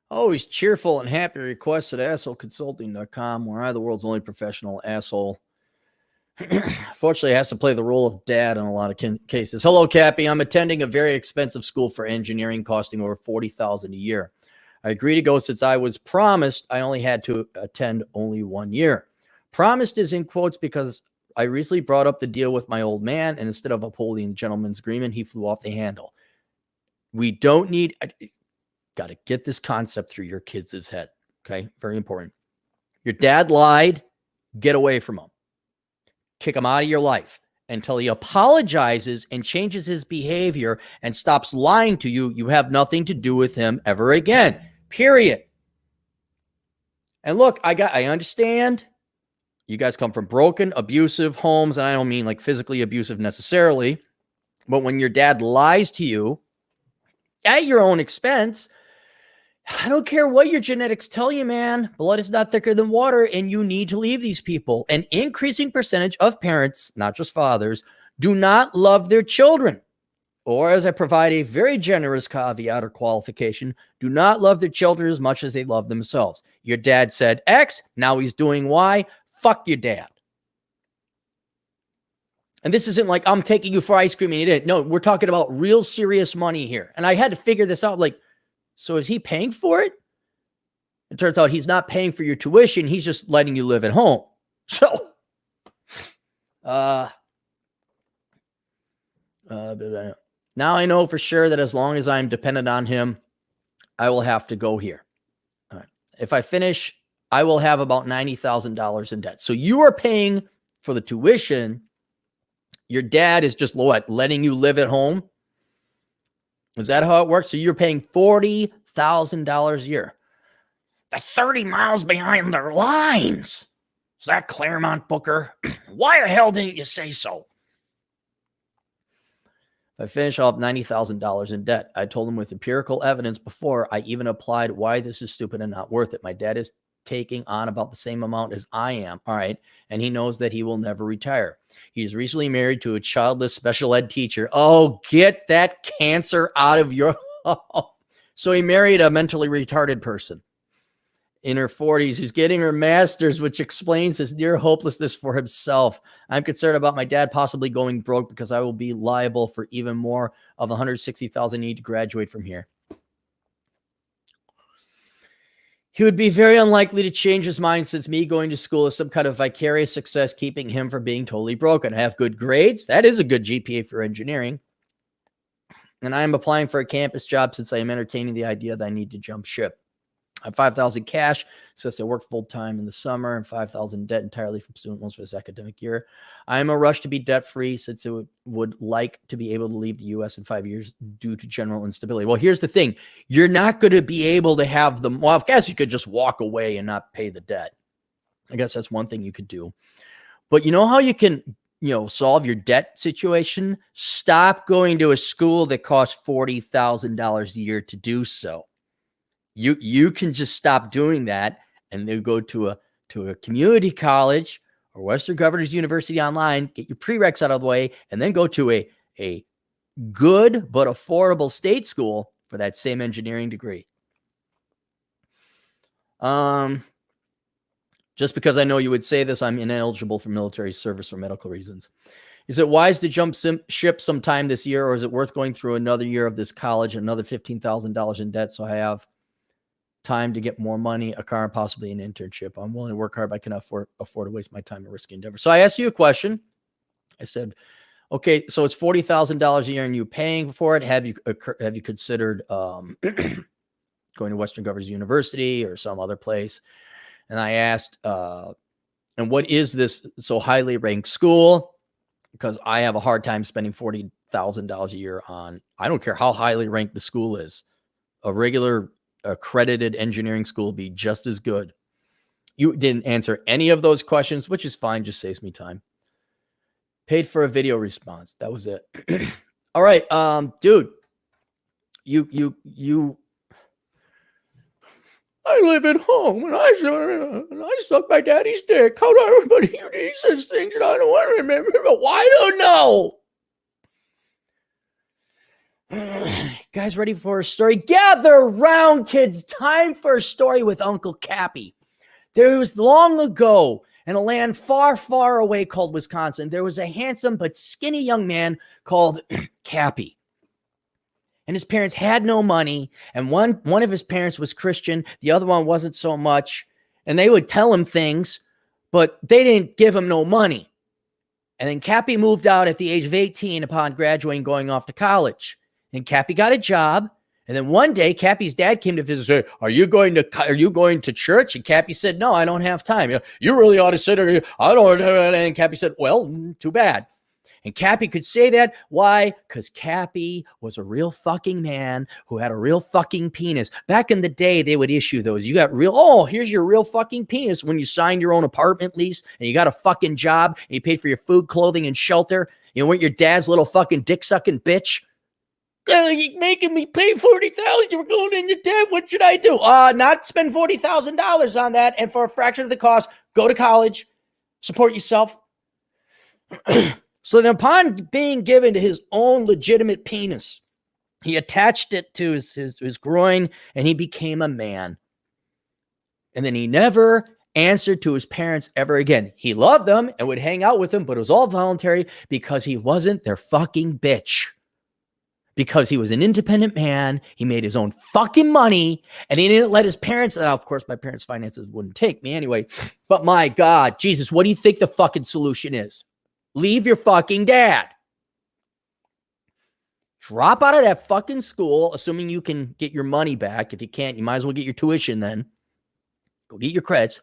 Always cheerful and happy requests at assholeconsulting.com, where I, the world's only professional asshole, fortunately has to play the role of dad in a lot of cases. Hello, Cappy. I'm attending a very expensive school for engineering costing over $40,000 a year. I agreed to go since I was promised I only had to attend only 1 year. Promised is in quotes because I recently brought up the deal with my old man, and instead of upholding the gentleman's agreement, he flew off the handle. We don't need... Got to get this concept through your kids' head. Okay. Very important. Your dad lied. Get away from him. Kick him out of your life until he apologizes and changes his behavior and stops lying to you. You have nothing to do with him ever again. Period. And look, I understand you guys come from broken, abusive homes. And I don't mean like physically abusive necessarily, but when your dad lies to you at your own expense, I don't care what your genetics tell you, man. Blood is not thicker than water, and you need to leave these people. An increasing percentage of parents, not just fathers, do not love their children. Or, as I provide a very generous caveat or qualification, do not love their children as much as they love themselves. Your dad said X, now he's doing Y. Fuck your dad. And this isn't like I'm taking you for ice cream and you didn't. No, we're talking about real serious money here. And I had to figure this out, like, so is he paying for it? It turns out he's not paying for your tuition. He's just letting you live at home. So, now I know for sure that as long as I'm dependent on him, I will have to go here. All right. If I finish, I will have about $90,000 in debt. So you are paying for the tuition. Your dad is just what, letting you live at home? Is that how it works? So you're paying $40,000 a year. That's 30 miles behind their lines. Is that Claremont, Booker? Why the hell didn't you say so? If I finish, I'll have $90,000 in debt. I told him with empirical evidence before I even applied why this is stupid and not worth it. My dad is taking on about the same amount as I am. All right. And he knows that he will never retire. He's recently married to a childless special ed teacher. Oh, get that cancer out of your... So he married a mentally retarded person in her 40s who's getting her master's, which explains his near hopelessness for himself. I'm concerned about my dad possibly going broke because I will be liable for even more of the $160,000 need to graduate from here. He would be very unlikely to change his mind since me going to school is some kind of vicarious success, keeping him from being totally broken. I have good grades. That is a good GPA for engineering. And I am applying for a campus job since I am entertaining the idea that I need to jump ship. I have $5,000 cash since I work full time in the summer and $5,000 debt entirely from student loans for this academic year. I am a rush to be debt free since it would like to be able to leave the U.S. in 5 years due to general instability. Well, here's the thing. You're not going to be able to have them. Well, I guess you could just walk away and not pay the debt. I guess that's one thing you could do. But you know how you can, solve your debt situation? Stop going to a school that costs $40,000 a year to do so. You can just stop doing that and then go to a community college or Western Governors University online, get your prereqs out of the way, and then go to a good but affordable state school for that same engineering degree. Just because I know you would say this, I'm ineligible for military service for medical reasons. Is it wise to jump ship sometime this year, or is it worth going through another year of this college, another $15,000 in debt, so I have time to get more money, a car, and possibly an internship? I'm willing to work hard, but I cannot afford to waste my time and risky endeavor. So I asked you a question. I said, okay, so it's $40,000 a year and you paying for it. Have you considered going to Western Governors University or some other place? And I asked, and what is this so highly ranked school? Because I have a hard time spending $40,000 a year on, I don't care how highly ranked the school is. A regular accredited engineering school be just as good. You didn't answer any of those questions, which is fine. Just saves me time. Paid for a video response. That was it. All right. Dude, I live at home and I suck my daddy's dick. How do everybody hear these things and I don't want to remember, but why don't know? guys ready for a story? Gather round, kids. Time for a story with Uncle Cappy. There was long ago in a land far, far away called Wisconsin, there was a handsome but skinny young man called Cappy. And his parents had no money. And one of his parents was Christian. The other one wasn't so much. And they would tell him things, but they didn't give him no money. And then Cappy moved out at the age of 18 upon graduating, going off to college. And Cappy got a job. And then one day, Cappy's dad came to visit and said, are you going to church? And Cappy said, no, I don't have time. You really ought to sit here. I don't. And Cappy said, well, too bad. And Cappy could say that. Why? Because Cappy was a real fucking man who had a real fucking penis. Back in the day, they would issue those. You got here's your real fucking penis when you signed your own apartment lease and you got a fucking job and you paid for your food, clothing, and shelter. You weren't your dad's little fucking dick-sucking bitch. You're making me pay $40,000. You're going into debt. What should I do? Not spend $40,000 on that. And for a fraction of the cost, go to college, support yourself. So then upon being given his own legitimate penis, he attached it to his groin and he became a man. And then he never answered to his parents ever again. He loved them and would hang out with them, but it was all voluntary because he wasn't their fucking bitch. Because he was an independent man, he made his own fucking money, and he didn't let his parents, now, of course, my parents' finances wouldn't take me anyway, but my God, Jesus, what do you think the fucking solution is? Leave your fucking dad. Drop out of that fucking school, assuming you can get your money back. If you can't, you might as well get your tuition then. Go get your credits.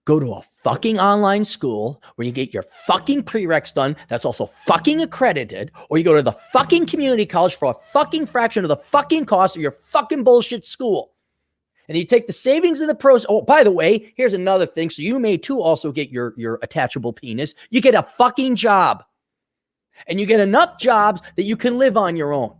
Go to a fucking online school where you get your fucking prereqs done. That's also fucking accredited. Or you go to the fucking community college for a fucking fraction of the fucking cost of your fucking bullshit school. And you take the savings and the pros. Oh, by the way, here's another thing. So you may too also get your attachable penis. You get a fucking job. And you get enough jobs that you can live on your own.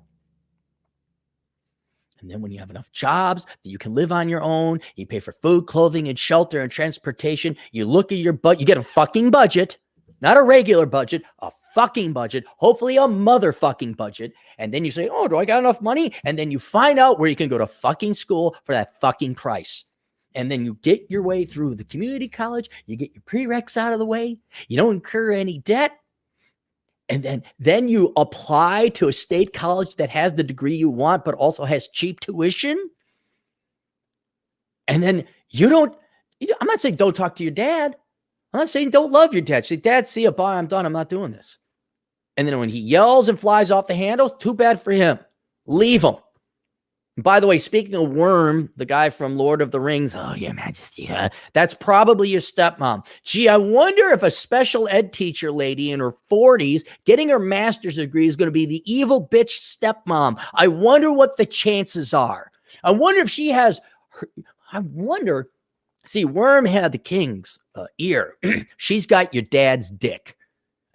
And then when you have enough jobs that you can live on your own, you pay for food, clothing, and shelter and transportation. You look at your butt, you get a fucking budget, not a regular budget, a fucking budget, hopefully a motherfucking budget. And then you say, oh, do I got enough money? And then you find out where you can go to fucking school for that fucking price. And then you get your way through the community college. You get your prereqs out of the way. You don't incur any debt. And then you apply to a state college that has the degree you want, but also has cheap tuition. And then I'm not saying don't talk to your dad. I'm not saying don't love your dad. Say, Dad, see you, bye, I'm done. I'm not doing this. And then when he yells and flies off the handles, too bad for him. Leave him. And by the way, speaking of Worm, the guy from Lord of the Rings, oh, Your Majesty, that's probably your stepmom. Gee, I wonder if a special ed teacher lady in her 40s getting her master's degree is going to be the evil bitch stepmom. I wonder what the chances are. I wonder if she has see, Worm had the king's ear. She's got your dad's dick.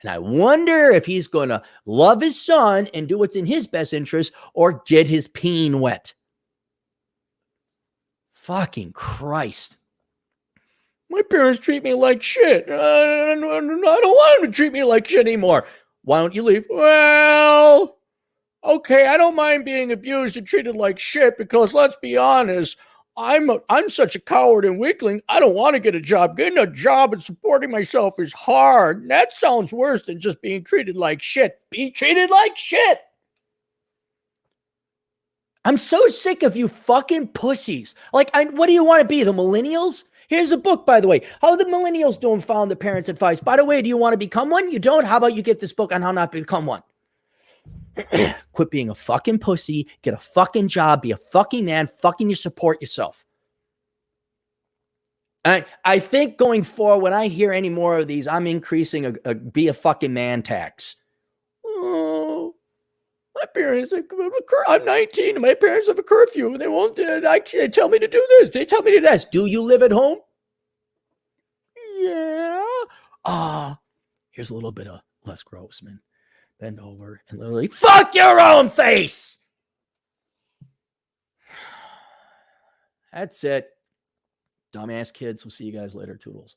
And I wonder if he's going to love his son and do what's in his best interest or get his peen wet. Fucking Christ. My parents treat me like shit. I don't want them to treat me like shit anymore. Why don't you leave? Well, okay, I don't mind being abused and treated like shit because let's be honest, I'm such a coward and weakling. I don't want to get a job. Getting a job and supporting myself is hard. That sounds worse than just being treated like shit. Being treated like shit. I'm so sick of you fucking pussies. Like, what do you want to be, the millennials? Here's a book, by the way. How are the millennials doing following the parents' advice? By the way, do you want to become one? You don't? How about you get this book on how not to become one? Quit being a fucking pussy, get a fucking job, be a fucking man, fucking you support yourself. I think going forward, when I hear any more of these, I'm increasing a be a fucking man tax. Oh, my parents, I'm 19, and my parents have a curfew, and they won't, they tell me to do this, they tell me to do this. Do you live at home? Yeah. Here's a little bit of Les Grossman. Bend over and literally fuck your own face. That's it. Dumbass kids. We'll see you guys later. Toodles.